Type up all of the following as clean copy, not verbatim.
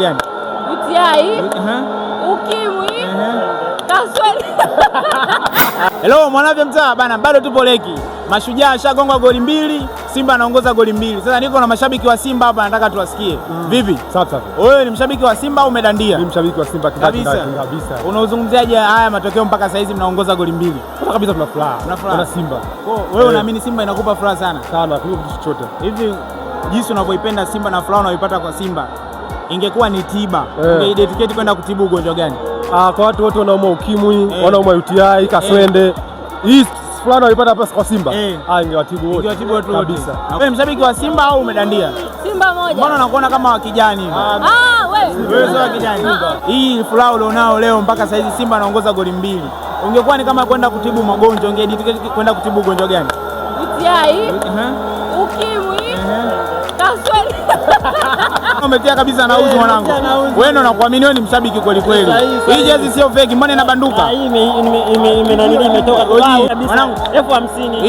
UTI, ukimwi, kaswende. Hello mwanavyo mtaa bana, bado tupo Leki. Mashujaa shagongwa goli 2, Simba anaongoza goli 2. Sasa niko na mashabiki wa Simba hapa, nataka tuwasikie. Vipi? Sawa. Wewe ni mshabiki wa Simba au umedandia? Mimi mshabiki wa Simba kabisa. Unauzungumziaje haya matokeo mpaka sasa hizi mnaongoza goli 2? Kabisa tuna furaha. Na Simba. Wewe unaamini Simba inakupa furaha sana? Sana, kwa kitu chochote. Hivi jinsi unavyoipenda Simba na furaha unayoipata kwa Simba, ingekuwa ni tiba, ungededicate kwenda kutibu ugonjwa gani? Kwa watu wote wanaumwa ukimwi, wanaumwa UTI, kaswende. Hii fulani walipata pesa kwa Simba. Ingewatibu wote. Ingewatibu wote kabisa. Wewe mshabiki wa Simba au umedandia? Simba moja. Mbona unakuona kama wa kijani hivi? Wewe sio wa kijani. Hii furaha ulionao leo mpaka sasa hizi Simba anaongoza goli 2. Ungekuwa ni kama kwenda kutibu magonjwa, ungededicate kwenda kutibu ugonjwa gani? UTI, ukimwi, kaswende. Umetia kabisa na uzi mwanangu. Wewe ndo nakuamini, wewe ni mshabiki kweli kweli. Hii jezi sio fake, mbona inabanduka? Hii imetoka mwanangu F50.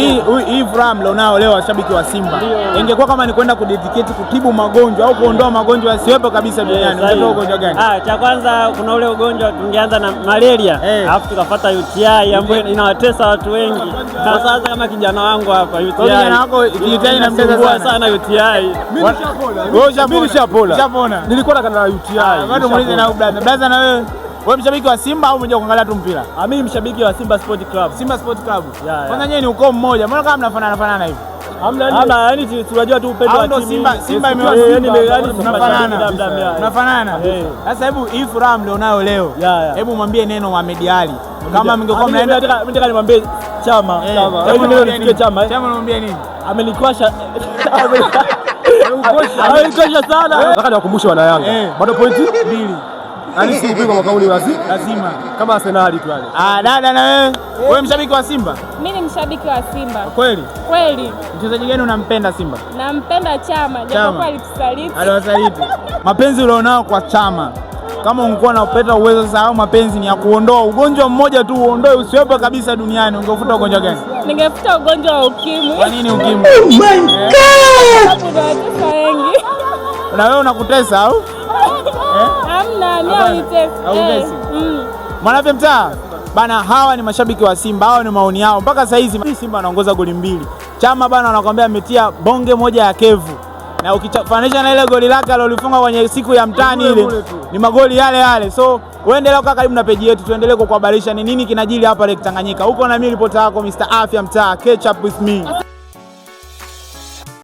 Hii furaha mlionao leo washabiki wa Simba, ingekuwa kama ni kwenda kudedicate kutibu magonjwa au kuondoa magonjwa yasiwepo kabisa duniani, ungetoa ugonjwa gani? Cha kwanza kuna ule ugonjwa tungeanza na malaria, alafu tukafuata UTI ambayo inawatesa watu wengi. Sasa kama kijana wangu hapa UTI. Kijana wako UTI inamtesa sana UTI. Mimi nishapona. Nilikuwa na UTI. Bado muulize na blaza na wewe. Wewe mshabiki wa Simba au umekuja kuangalia tu mpira? Mimi mshabiki wa Simba Sport Club. Simba Sport Club. Kwanza nyenyewe ni ukoo mmoja. Mbona kama mnafanana hivi? Hamna, yani tunajua tu upendo wa timu. Simba mnafanana. Sasa hebu hii furaha mlionayo leo. Hebu mwambie neno Ahmed Ally. Kama mngekuwa mnaenda, nataka nimwambie Chama. Hebu niambie Chama. Chama unamwambia nini? Amenikwasha. Amenikwasha sana. Nataka niwakumbushe wana Yanga. Bado pointi 2. Yaani si upigwa kwa kauli lazima. Kama Arsenal tu yani. Dada na wewe? Wewe mshabiki wa Simba? Mimi ni mshabiki wa Simba. Kweli? Kweli. Mchezaji gani unampenda Simba? Nampenda Chama, japokuwa alitusaliti. Aliwasaliti. Mapenzi ulionao kwa Chama, kama ungekuwa na upeta uwezo sasa, au mapenzi ni ya kuondoa ugonjwa mmoja tu, uondoe usiwepo kabisa duniani, ungefuta ugonjwa gani? Ningefuta ugonjwa wa ukimwi. Kwa nini ukimwi? Oh my God! Sababu unawatesa wengi. Na wewe unakutesa au? Hamna, mimi haunitesi. Mwanavyo mtaa bana, hawa ni mashabiki wa Simba, hawa ni maoni yao. Mpaka sasa hizi Simba anaongoza goli 2. Chama bana anakuambia ametia bonge moja ya kevu. Na ukifanisha na ile goli lake alolifunga kwenye siku ya mtani ile, ni magoli yale. So uendelee kukaa karibu na peji yetu, tuendelee kukuhabarisha ni nini kinajili hapa Lake Tanganyika. Huko na mimi ripota yako Mr. Afya mtaa, catch up with me.